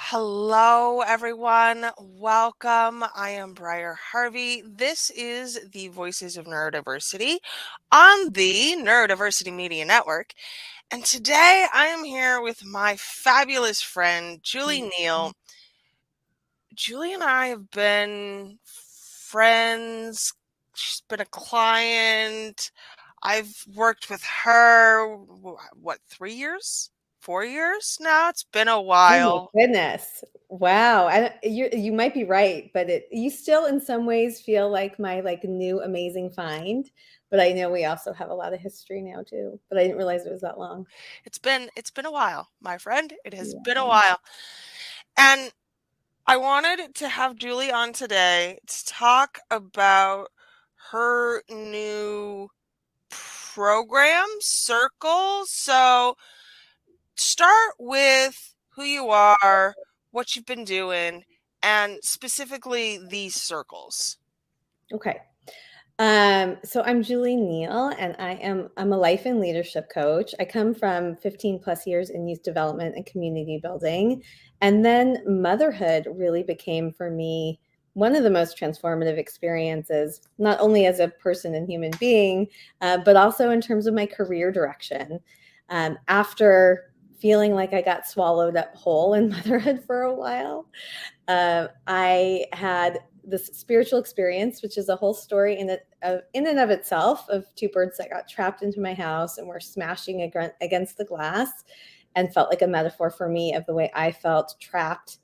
Hello, everyone. Welcome. I am Briar Harvey. This is the Voices of Neurodiversity on the Neurodiversity Media Network. And today I am here with my fabulous friend, Julie Neale. Julie and I have been friends. She's been a client. I've worked with her, what, 3 years? 4 years now? It's been a Oh my while. goodness. Wow. You might be right, but you still in some ways feel like my new amazing find. But I know we also have a lot of history now too. But I didn't realize it was that long. It's been a while, my friend. It has been a Yeah. while. And I wanted to have Julie on today to talk about her new program, Circle. So start with who you are, what you've been doing, and specifically these circles. Okay. So I'm Julie Neale, and I'm a life and leadership coach. I come from 15 plus years in youth development and community building. And then motherhood really became for me one of the most transformative experiences, not only as a person and human being, but also in terms of my career direction. After feeling like I got swallowed up whole in motherhood for a while, I had this spiritual experience, which is a whole story in and of itself, of two birds that got trapped into my house and were smashing against the glass, and felt like a metaphor for me of the way I felt trapped,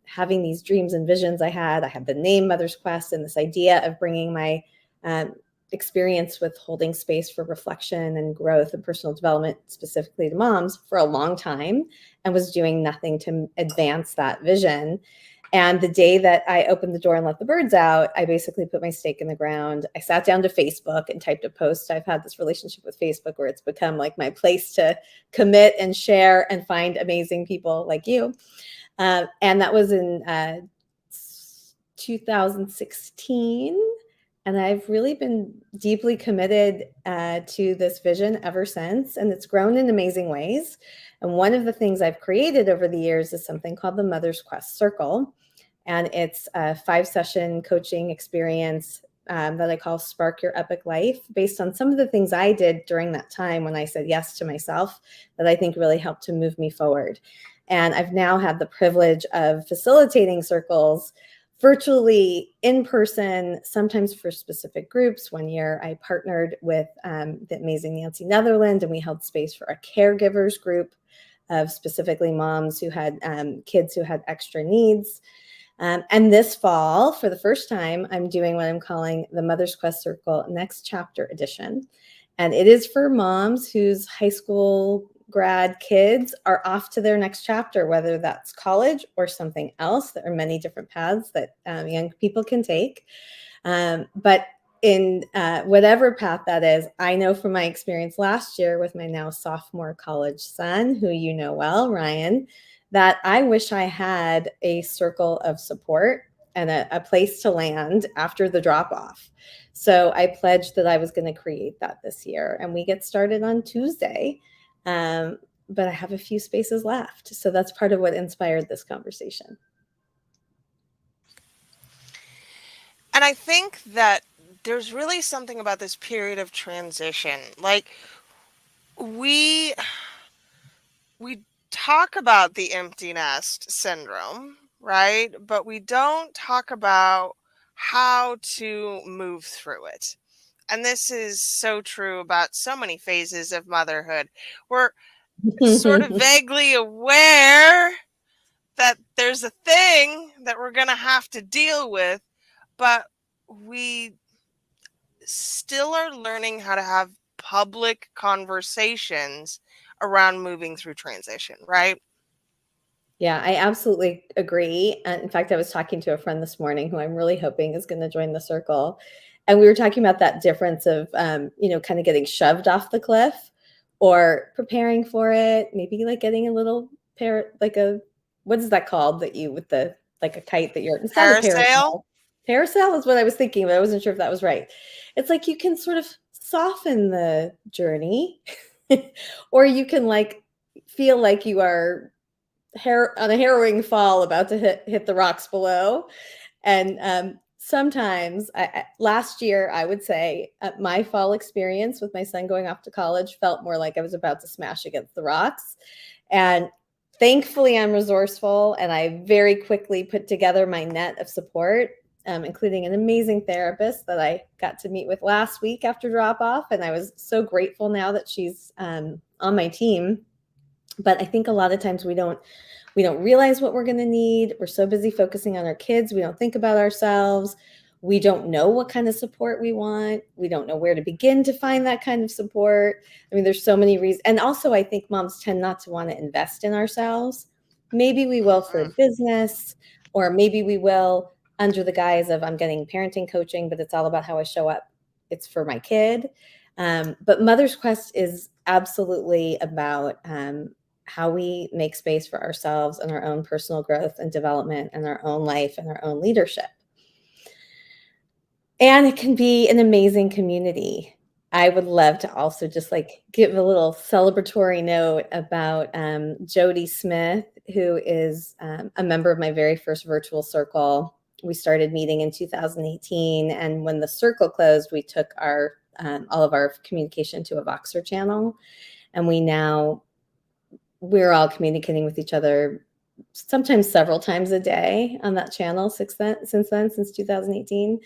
having these dreams and visions I had the name Mother's Quest, and this idea of bringing my experience with holding space for reflection and growth and personal development, specifically to moms, for a long time, and was doing nothing to advance that vision. And the day that I opened the door and let the birds out, I basically put my stake in the ground. I sat down to Facebook and typed a post. I've had this relationship with Facebook where it's become like my place to commit and share and find amazing people like you. And that was in 2016. And I've really been deeply committed to this vision ever since. And it's grown in amazing ways. And one of the things I've created over the years is something called the Mother's Quest Circle. And it's a 5-session coaching experience that I call Spark Your Epic Life, based on some of the things I did during that time when I said yes to myself, that I think really helped to move me forward. And I've now had the privilege of facilitating circles virtually, in person, sometimes for specific groups. One year I partnered with the amazing Nancy Netherland, and we held space for a caregivers group of specifically moms who had kids who had extra needs. And this fall, for the first time, I'm doing what I'm calling the Mother's Quest Circle Next Chapter Edition. And it is for moms whose high school grad kids are off to their next chapter, whether that's college or something else. There are many different paths that young people can take. But in whatever path that is, I know from my experience last year with my now sophomore college son, who you know well, Ryan, that I wish I had a circle of support and a place to land after the drop off. So I pledged that I was going to create that this year, and we get started on Tuesday. But I have a few spaces left. So that's part of what inspired this conversation. And I think that there's really something about this period of transition. Like we we talk about the empty nest syndrome, right? But we don't talk about how to move through it. And this is so true about so many phases of motherhood. We're sort of vaguely aware that there's a thing that we're going to have to deal with, but we still are learning how to have public conversations around moving through transition, right? Yeah, I absolutely agree. And in fact, I was talking to a friend this morning who I'm really hoping is going to join the circle. And we were talking about that difference of, kind of getting shoved off the cliff or preparing for it, maybe like getting a little what is that called that you, with the, like a kite that it's not a Parasail. parasail. Parasail is what I was thinking, but I wasn't sure if that was right. It's like you can sort of soften the journey or you can feel like you are on a harrowing fall, about to hit the rocks below. And sometimes, last year, I would say my fall experience with my son going off to college felt more like I was about to smash against the rocks. And thankfully, I'm resourceful, and I very quickly put together my net of support, including an amazing therapist that I got to meet with last week after drop off. And I was so grateful now that she's on my team. But I think a lot of times we don't realize what we're going to need. We're so busy focusing on our kids, we don't think about ourselves. We don't know what kind of support we want. We don't know where to begin to find that kind of support. I mean, there's so many reasons. And also, I think moms tend not to want to invest in ourselves. Maybe we will for a business, or maybe we will under the guise of I'm getting parenting coaching, but it's all about how I show up. It's for my kid. But Mother's Quest is absolutely about how we make space for ourselves and our own personal growth and development and our own life and our own leadership. And it can be an amazing community. I would love to also just give a little celebratory note about Jody Smith, who is a member of my very first virtual circle. We started meeting in 2018, and when the circle closed, we took all of our communication to a Voxer channel, and we're all communicating with each other sometimes several times a day on that channel since 2018.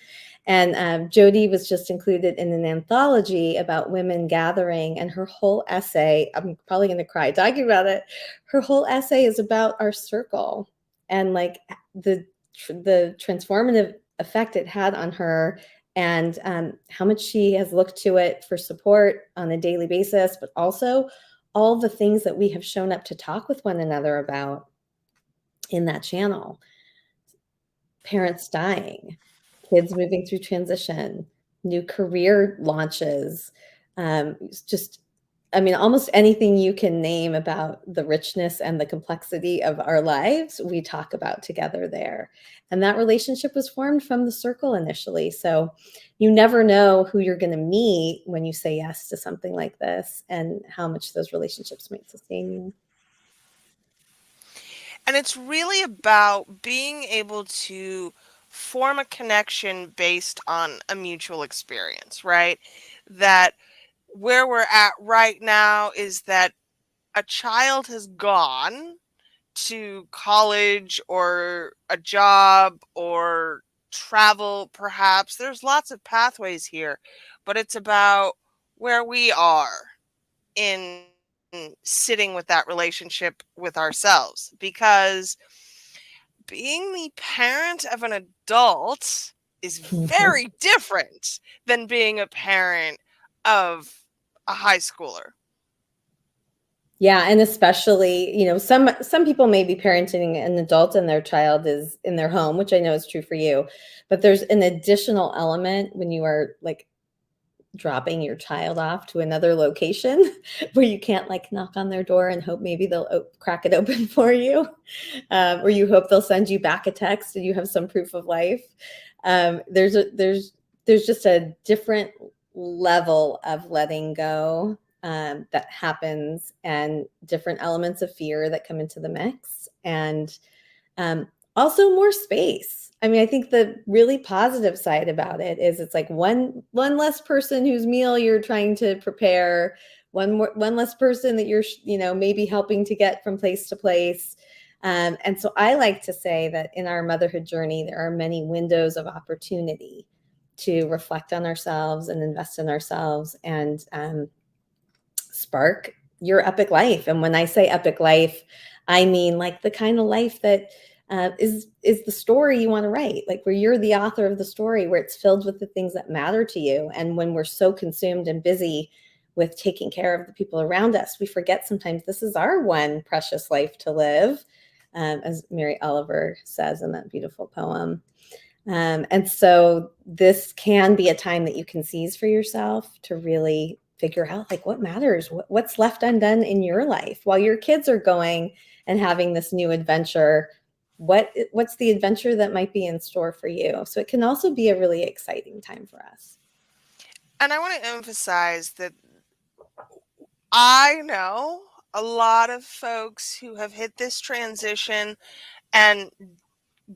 And Jody was just included in an anthology about women gathering, and her whole essay, I'm probably going to cry talking about it, her whole essay is about our circle and the transformative effect it had on her, and how much she has looked to it for support on a daily basis, but also all the things that we have shown up to talk with one another about in that channel. Parents dying, kids moving through transition, new career launches, almost anything you can name about the richness and the complexity of our lives, we talk about together there. And that relationship was formed from the circle initially. So you never know who you're going to meet when you say yes to something like this, and how much those relationships might sustain you. And it's really about being able to form a connection based on a mutual experience, right? That where we're at right now is that a child has gone to college or a job or travel, perhaps. There's lots of pathways here, but it's about where we are in sitting with that relationship with ourselves, because being the parent of an adult is Mhm. very different than being a parent of a high schooler. Yeah, and especially, some people may be parenting an adult and their child is in their home, which I know is true for you. But there's an additional element when you are dropping your child off to another location where you can't knock on their door and hope maybe they'll crack it open for you, or you hope they'll send you back a text and you have some proof of life. There's just a different level of letting go that happens, and different elements of fear that come into the mix, and also more space. I mean, I think the really positive side about it is it's one less person whose meal you're trying to prepare, one less person that you're maybe helping to get from place to place. And so I like to say that in our motherhood journey, there are many windows of opportunity to reflect on ourselves and invest in ourselves, and spark your epic life. And when I say epic life, I mean the kind of life that is the story you want to write, where you're the author of the story, where it's filled with the things that matter to you. And when we're so consumed and busy with taking care of the people around us, we forget sometimes this is our one precious life to live, as Mary Oliver says in that beautiful poem. And so this can be a time that you can seize for yourself to really figure out what matters, what's left undone in your life while your kids are going and having this new adventure. What's the adventure that might be in store for you? So it can also be a really exciting time for us. And I want to emphasize that I know a lot of folks who have hit this transition and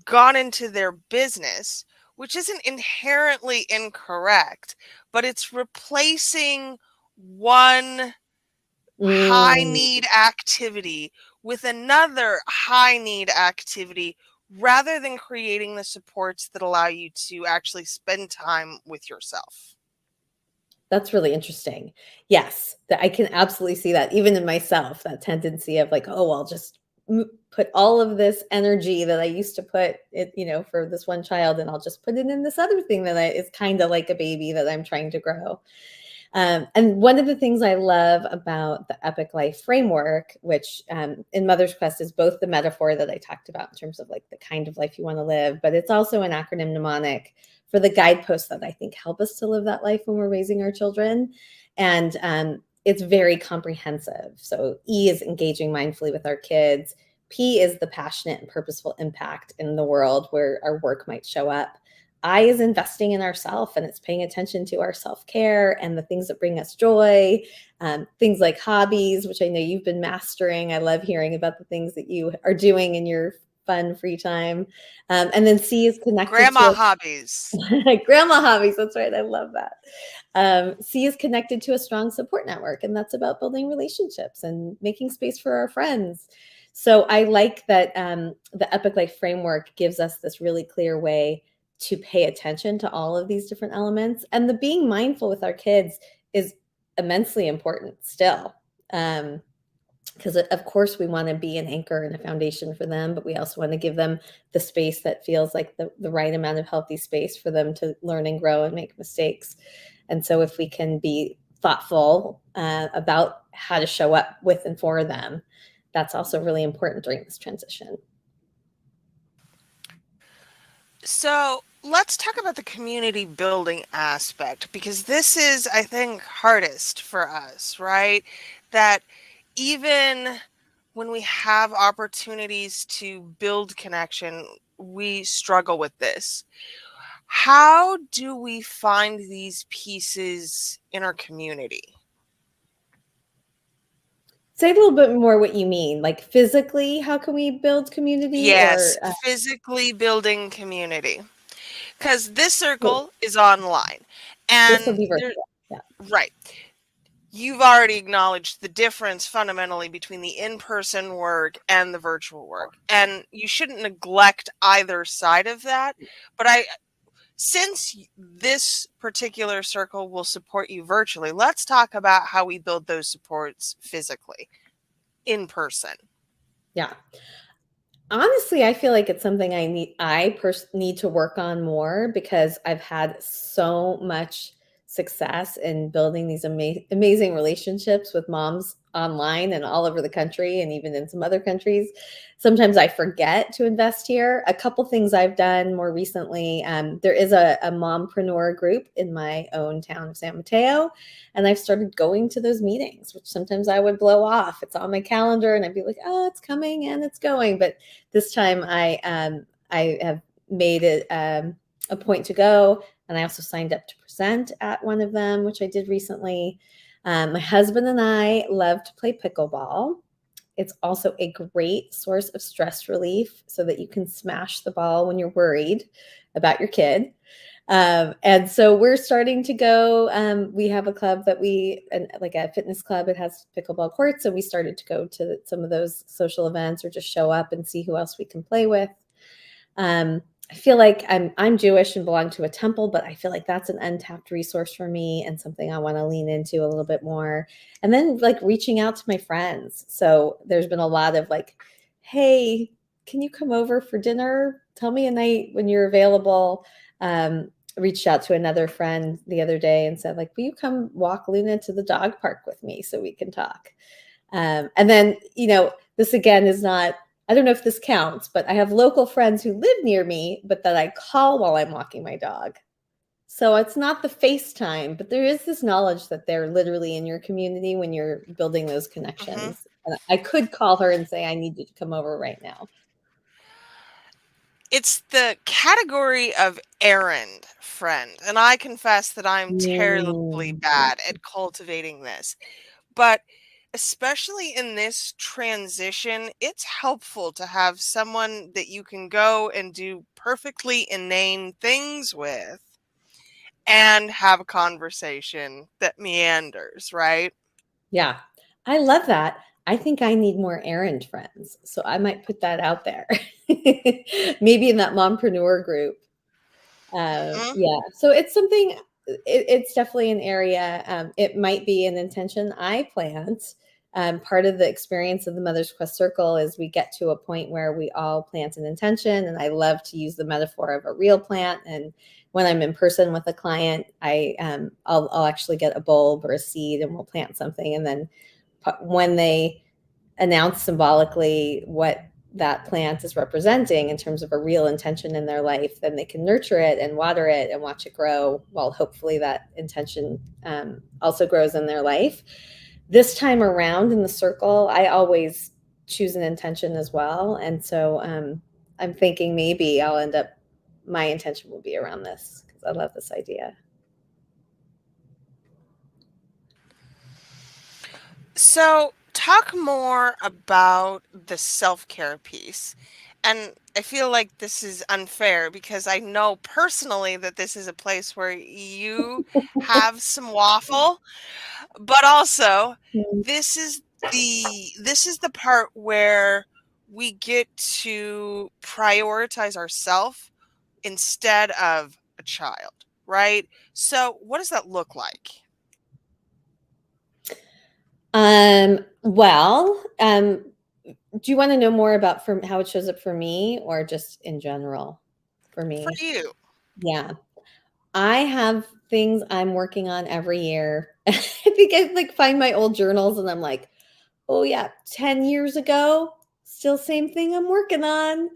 gone into their business, which isn't inherently incorrect, but it's replacing one high Mm, need activity with another high need activity rather than creating the supports that allow you to actually spend time with yourself. that's really interesting. Yes, I can absolutely see that even in myself, that tendency of like, oh, I'll just put all of this energy that I used to put it, for this one child, and I'll just put it in this other thing that is kind of like a baby that I'm trying to grow. And one of the things I love about the Epic Life framework, which in Mother's Quest is both the metaphor that I talked about in terms of like the kind of life you want to live, but it's also an acronym mnemonic for the guideposts that I think help us to live that life when we're raising our children. And it's very comprehensive. So E is engaging mindfully with our kids. P is the passionate and purposeful impact in the world where our work might show up. I is investing in ourselves, and it's paying attention to our self-care and the things that bring us joy, things like hobbies, which I know you've been mastering. I love hearing about the things that you are doing in your fun free time. And then C is connected Grandma to hobbies. grandma hobbies. That's right. I love that. C is connected to a strong support network, and that's about building relationships and making space for our friends. So I like that the Epic Life framework gives us this really clear way to pay attention to all of these different elements. And the being mindful with our kids is immensely important still. Because of course we want to be an anchor and a foundation for them, but we also want to give them the space that feels like the right amount of healthy space for them to learn and grow and make mistakes. And so if we can be thoughtful about how to show up with and for them, that's also really important during this transition. So let's talk about the community building aspect because this is, I think, hardest for us, right? That even when we have opportunities to build connection, we struggle with this. How do we find these pieces in our community? Say a little bit more what you mean, like physically, how can we build community Yes, or physically building community. Because this well, circle is online. this will And be there, virtual. Yeah. right. You've already acknowledged the difference fundamentally between the in-person work and the virtual work. And you shouldn't neglect either side of that. But since this particular circle will support you virtually, let's talk about how we build those supports physically in person. Yeah. Honestly, I feel like it's something need to work on more because I've had so much success in building these amazing relationships with moms online and all over the country and even in some other countries. Sometimes I forget to invest here. A couple things I've done more recently. There is a mompreneur group in my own town of San Mateo, and I've started going to those meetings, which sometimes I would blow off. It's on my calendar, and I'd be like, "Oh, it's coming and it's going," but this time I have made it a point to go, and I also signed up to present at one of them, which I did recently. My husband and I love to play pickleball. It's also a great source of stress relief so that you can smash the ball when you're worried about your kid. And so we're starting to go. We have a club like a fitness club. It has pickleball courts, and we started to go to some of those social events or just show up and see who else we can play with. I feel like I'm Jewish and belong to a temple, but I feel like that's an untapped resource for me and something I want to lean into a little bit more. And then like reaching out to my friends. So there's been a lot of like, hey, can you come over for dinner? Tell me a night when you're available. Reached out to another friend the other day and said, like, will you come walk Luna to the dog park with me so we can talk? And then, this again is not, I don't know if this counts, but I have local friends who live near me, but that I call while I'm walking my dog. So it's not the FaceTime, but there is this knowledge that they're literally in your community when you're building those Mhm. connections. And I could call her and say, I need you to come over right now. It's the category of errand friend, and I confess that I'm terribly Mm. bad at cultivating this. But especially in this transition, it's helpful to have someone that you can go and do perfectly inane things with and have a conversation that meanders, right? Yeah, I love that. I think I need more errand friends, so I might put that out there. Maybe in that mompreneur group. Mhm. Yeah, so it's something. It's definitely an area. It might be an intention I plant. Part of the experience of the Mother's Quest Circle is we get to a point where we all plant an intention, and I love to use the metaphor of a real plant. And when I'm in person with a client, I'll actually get a bulb or a seed, and we'll plant something, and then when they announce symbolically what that plant is representing in terms of a real intention in their life, then they can nurture it and water it and watch it grow, while hopefully that intention also grows in their life. This time around in the circle, I always choose an intention as well. And so I'm thinking maybe I'll end up, my intention will be around this because I love this idea. So, talk more about the self care piece. And I feel like this is unfair because I know personally that this is a place where you have some waffle, but also this is the part where we get to prioritize ourselves instead of a child, right? So, what does that look like? Well, do you want to know more about from how it shows up for me or just in general for For me? you. Yeah. I have things I'm working on every year. I think I like find my old journals and I'm like, oh yeah, 10 years ago, still same thing I'm working on.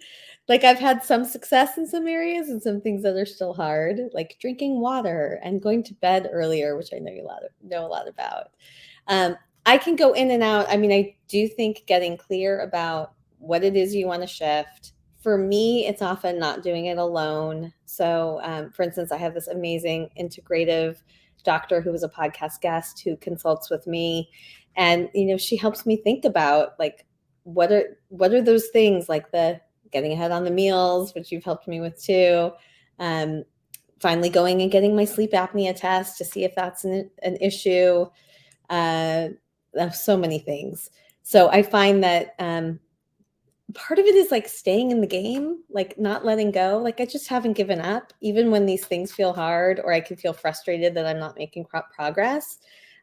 Like I've had some success in some areas and some things that are still hard, like drinking water and going to bed earlier, which I know know a lot about. Um, I can go in and out. I mean, I do think getting clear about what it is you want to shift. For me, it's often not doing it alone. So, for instance, I have this amazing integrative doctor who was a podcast guest who consults with me, and she helps me think about like what are those things like the getting ahead on the meals, which you've helped me with too. Um, Finally, going and getting my sleep apnea test to see if that's an issue. uh, so many things. So I find that part of it is like staying in the game, like not letting go. Like I just haven't given up, even when these things feel hard or I can feel frustrated that I'm not making progress.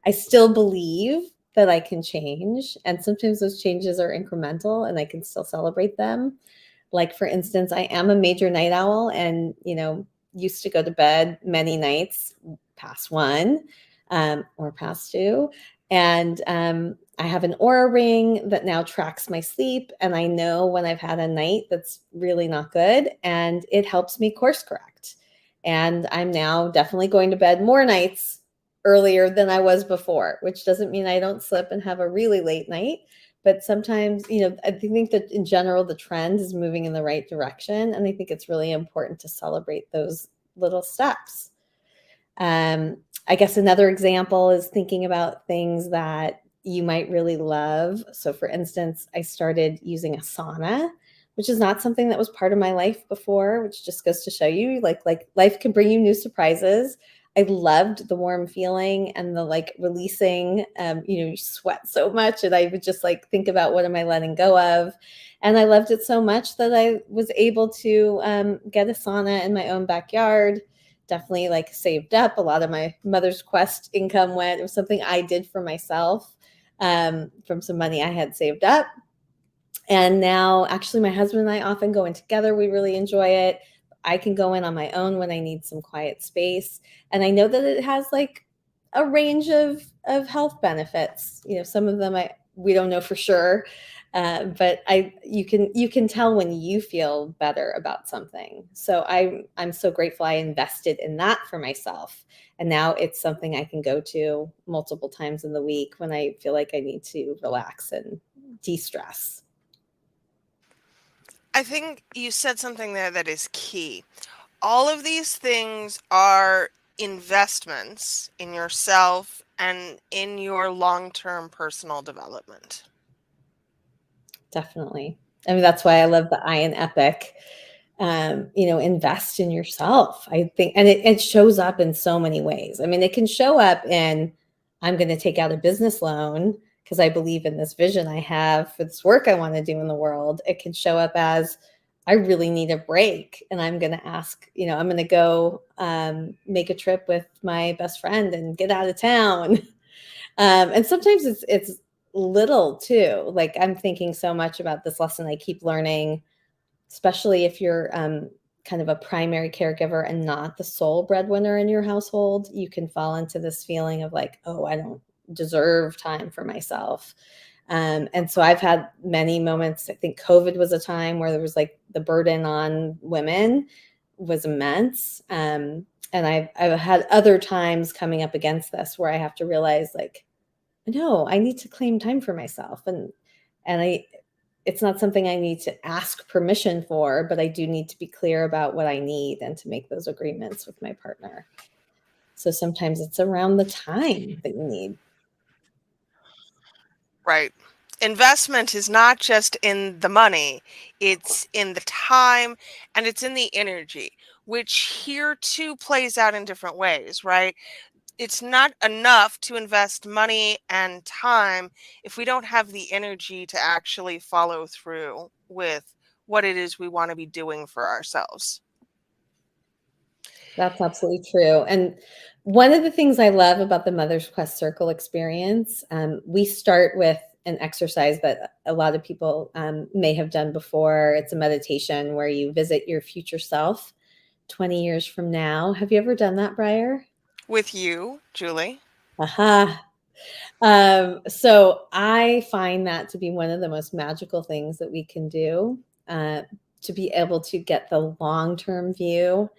I still believe that I can change. And sometimes those changes are incremental and I can still celebrate them. Like, for instance, I am a major night owl and, used to go to bed many nights past one or past two. And I have an Aura ring that now tracks my sleep. And I know when I've had a night that's really not good, and it helps me course correct. And I'm now definitely going to bed more nights earlier than I was before, which doesn't mean I don't slip and have a really late night. But sometimes, I think that in general, the trend is moving in the right direction. And I think it's really important to celebrate those little steps. Um, I guess another example is thinking about things that you might really love. So, for instance, I started using a sauna, which is not something that was part of my life before, which just goes to show you like life can bring you new surprises. I loved the warm feeling and the like releasing. You sweat so much, and I would just like think about what am I letting go of. And I loved it so much that I was able to get a sauna in my own backyard. Definitely like saved up a lot of my Mother's Quest income went. It was something I did for myself from some money I had saved up. And now, actually, my husband and I often go in together. We really enjoy it. I can go in on my own when I need some quiet space. And I know that it has like a range of health benefits. Some of them we don't know for sure. But you can tell when you feel better about something. So I'm so grateful I invested in that for myself. And now it's something I can go to multiple times in the week when I feel like I need to relax and de-stress. I think you said something there that is key. All of these things are investments in yourself and in your long-term personal development. Definitely. I mean, that's why I love the I in Epic. Invest in yourself. I think, and it shows up in so many ways. I mean, it can show up in, I'm going to take out a business loan because I believe in this vision I have for this work I want to do in the world. It can show up as, I really need a break. And I'm going to ask, I'm going to go make a trip with my best friend and get out of town. And sometimes it's little too. Like I'm thinking so much about this lesson I keep learning, especially if you're kind of a primary caregiver and not the sole breadwinner in your household. You can fall into this feeling of like, oh, I don't deserve time for myself. And so I've had many moments. I think COVID was a time where there was like the burden on women was immense. And I've had other times coming up against this where I have to realize like, no, I need to claim time for myself. And it's not something I need to ask permission for, but I do need to be clear about what I need and to make those agreements with my partner. So sometimes it's around the time that you need. Right. Investment is not just in the money, it's in the time and it's in the energy, which here too plays out in different ways, right? It's not enough to invest money and time if we don't have the energy to actually follow through with what it is we want to be doing for ourselves. That's absolutely true. And one of the things I love about the Mother's Quest Circle experience, we start with an exercise that a lot of people may have done before. It's a meditation where you visit your future self 20 years from now. Have you ever done that, Briar? With you, Julie. Aha. So I find that to be one of the most magical things that we can do, to be able to get the long-term view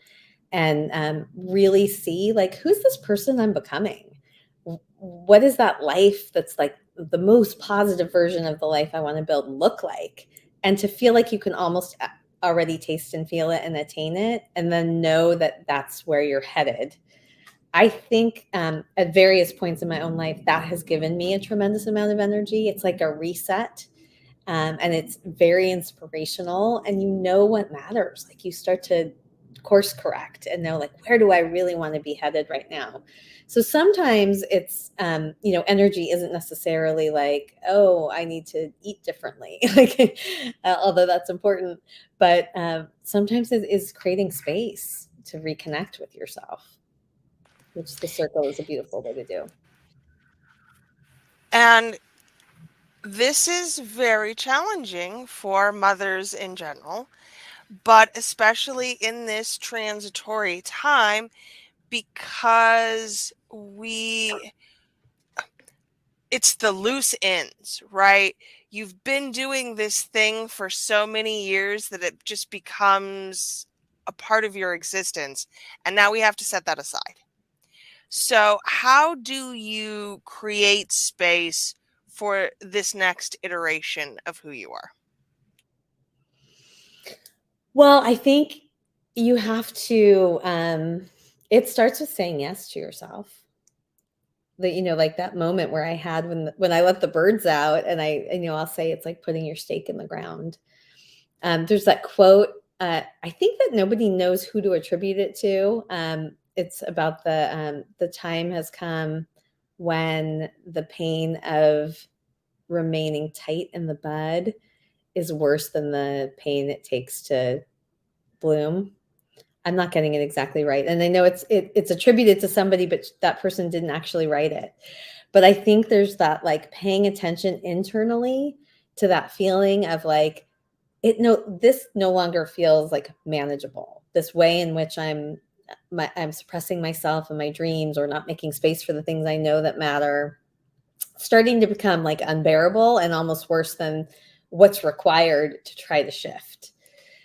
and really see like, who's this person I'm becoming? What is that life that's like the most positive version of the life I want to build look like? And to feel like you can almost already taste and feel it and attain it, and then know that that's where you're headed. I think at various points in my own life, that has given me a tremendous amount of energy. It's like a reset, and it's very inspirational. And you know what matters. Like you start to course correct and know, like, where do I really want to be headed right now? So sometimes it's, energy isn't necessarily like, oh, I need to eat differently, like, although that's important. But sometimes it is creating space to reconnect with yourself, which the circle is a beautiful way to do. And this is very challenging for mothers in general, but especially in this transitory time because it's the loose ends, right? You've been doing this thing for so many years that it just becomes a part of your existence. And now we have to set that aside. So, how do you create space for this next iteration of who you are? Well, I think you have to, it starts with saying yes to yourself. That, like that moment where I had when I let the birds out, and I'll say it's like putting your stake in the ground. There's that quote. I think that nobody knows who to attribute it to. It's about the time has come when the pain of remaining tight in the bud is worse than the pain it takes to bloom. I'm not getting it exactly right, and I know it's attributed to somebody, but that person didn't actually write it. But I think there's that like paying attention internally to that feeling of like, this no longer feels like manageable. This way in which I'm suppressing myself and my dreams, or not making space for the things I know that matter, starting to become like unbearable and almost worse than what's required to try to shift.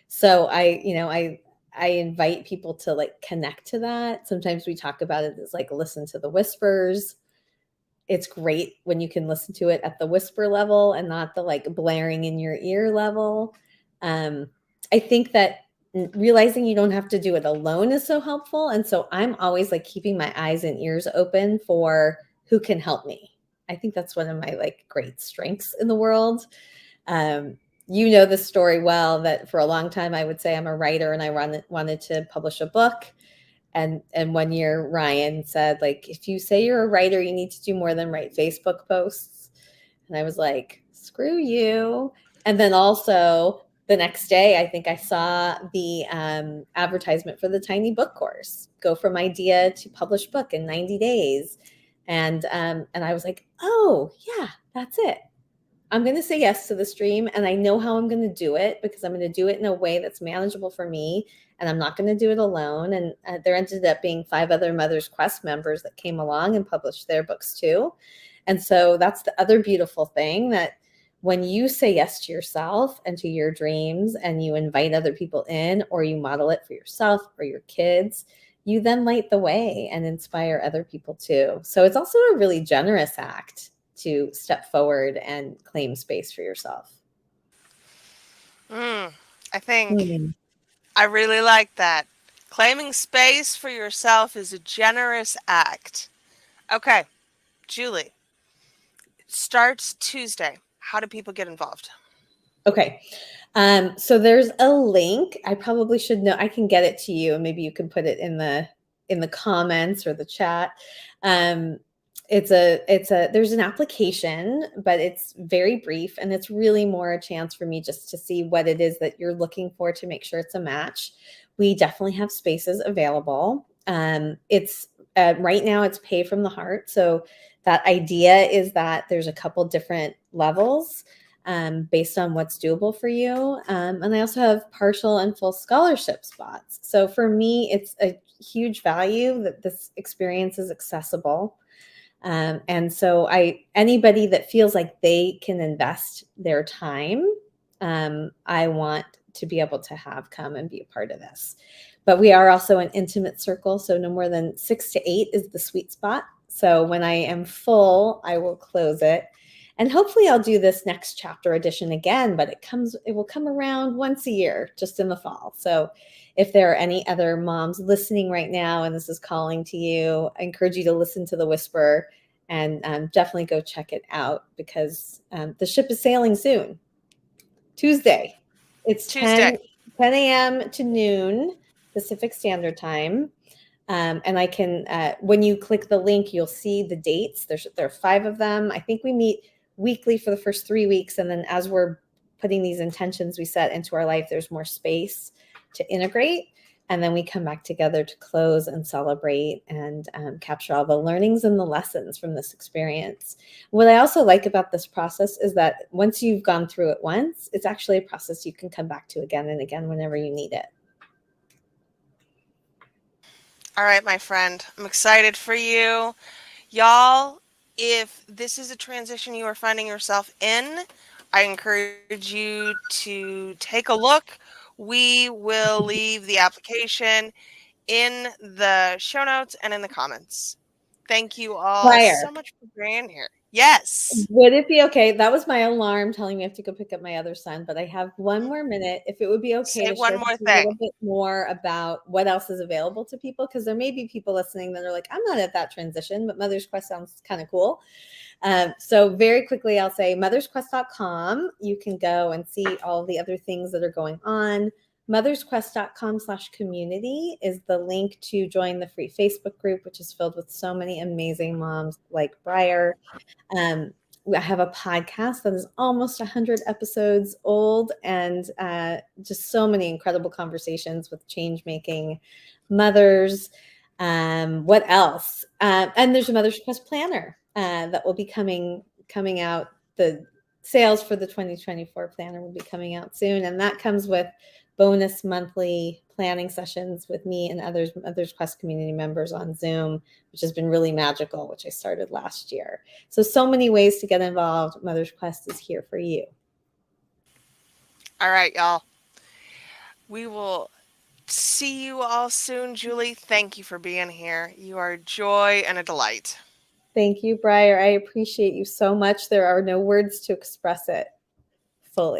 So I invite people to like connect to that. Sometimes we talk about it as like listen to the whispers. It's great when you can listen to it at the whisper level and not the like blaring in your ear level. I think that realizing you don't have to do it alone is so helpful. And so I'm always like keeping my eyes and ears open for who can help me. I think that's one of my like great strengths in the world. Um, you know the story well, that for a long time I would say I'm a writer and I wanted to publish a book. And one year Ryan said, like, if you say you're a writer, you need to do more than write Facebook posts. And I was like, screw you. And then also the next day, I think I saw the advertisement for the tiny book course, go from idea to published book in 90 days. And I was like, oh yeah, that's it. I'm going to say yes to this dream, and I know how I'm going to do it, because I'm going to do it in a way that's manageable for me, and I'm not going to do it alone. And there ended up being 5 other Mother's Quest members that came along and published their books too. And so that's the other beautiful thing, that when you say yes to yourself and to your dreams, and you invite other people in, or you model it for yourself or your kids, you then light the way and inspire other people too. So it's also a really generous act to step forward and claim space for yourself. I think Mm. I really like that. Claiming space for yourself is a generous act. Okay, Julie, starts Tuesday. How do people get involved? Okay. So there's a link. I probably should know. I can get it to you, and maybe you can put it in the comments or the chat. Um, there's an application, but it's very brief, and it's really more a chance for me just to see what it is that you're looking for, to make sure it's a match. We definitely have spaces available. It's right now it's pay from the heart. So that idea is that there's a couple different levels based on what's doable for you. And I also have partial and full scholarship spots. So for me, it's a huge value that this experience is accessible. And so anybody that feels like they can invest their time, I want to be able to have come and be a part of this. But we are also an intimate circle, so no more than 6 to 8 is the sweet spot. So when I am full, I will close it. And hopefully I'll do this next chapter edition again, but it will come around once a year, just in the fall. So if there are any other moms listening right now and this is calling to you, I encourage you to listen to the whisper, and definitely go check it out, because the ship is sailing soon. Tuesday. It's Tuesday. 10 a.m. to noon Pacific Standard Time. And I can, when you click the link, you'll see the dates. There are 5 of them. I think we meet weekly for the first 3 weeks. And then as we're putting these intentions we set into our life, there's more space to integrate. And then we come back together to close and celebrate and capture all the learnings and the lessons from this experience. What I also like about this process is that once you've gone through it once, it's actually a process you can come back to again and again whenever you need it. All right, my friend. I'm excited for you. Y'all, if this is a transition you are finding yourself in, I encourage you to take a look. We will leave the application in the show notes and in the comments. Thank you all Prior. so much for being here. Yes. Would it be okay? That was my alarm telling me I have to go pick up my other son, but I have 1 more minute. If it would be okay Say to one share more just a little thing. bit more about what else is available to people, because there may be people listening that are like, I'm not at that transition, but Mother's Quest sounds kind of cool. So very quickly, I'll say mothersquest.com. You can go and see all the other things that are going on. mothersquest.com/community is the link to join the free Facebook group, which is filled with so many amazing moms like Briar. I have a podcast that is almost 100 episodes old, and just so many incredible conversations with change-making mothers. What else? And there's a Mother's Quest planner that will be coming out. The sales for the 2024 planner will be coming out soon, and that comes with bonus monthly planning sessions with me and others Quest community members on Zoom, which has been really magical, which I started last year. So many ways to get involved. Mother's Quest is here for you. All right, y'all. We will see you all soon. Julie, thank you for being here. You are a joy and a delight. Thank you, Briar. I appreciate you so much. There are no words to express it fully.